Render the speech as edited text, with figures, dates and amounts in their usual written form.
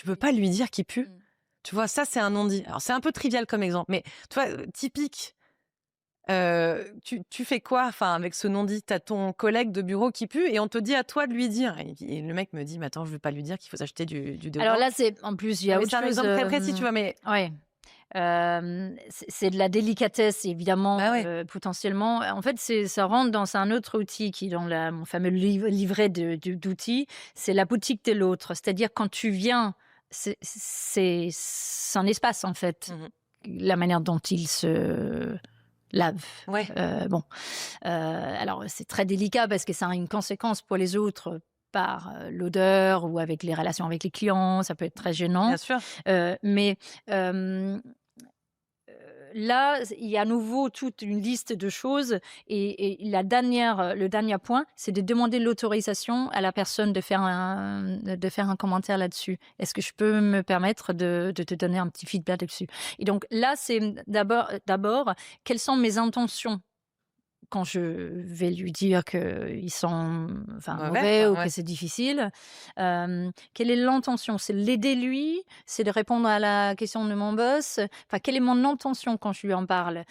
tu peux pas lui dire qu'il pue. Mmh. Tu vois, ça, c'est un non-dit. Alors, c'est un peu trivial comme exemple, mais tu vois, typique. Tu fais quoi, enfin, avec ce non-dit? Tu as ton collègue de bureau qui pue et on te dit à toi de lui dire et le mec me dit: «Mais attends, je vais pas lui dire qu'il faut s'acheter du Alors déodorant». là, c'est en plus, il y Non, a mais autre c'est un chose, exemple très précis, tu vois? Mais ouais. C'est de la délicatesse évidemment, bah, ouais. potentiellement. En fait, ça rentre dans un autre outil qui est dans mon fameux livret d'outils, c'est la boutique de l'autre. C'est-à-dire quand tu viens, c'est son espace en fait, Mmh. la manière dont il se lave. Ouais, Bon, alors c'est très délicat parce que ça a une conséquence pour les autres par, l'odeur ou avec les relations avec les clients, ça peut être très bien gênant. sûr. Mais, là, il y a à nouveau toute une liste de choses et le dernier point, c'est de demander l'autorisation à la personne de faire un commentaire là-dessus. Est-ce que je peux me permettre de te donner un petit feedback là-dessus? Et donc là, c'est d'abord, quelles sont mes intentions? Quand je vais lui dire qu'ils sont, enfin, Mauvais, mauvais quoi, ou ouais. que c'est difficile, quelle est l'intention? C'est l'aider lui? C'est de répondre à la question de mon boss? Enfin, quelle est mon intention quand je lui en parle?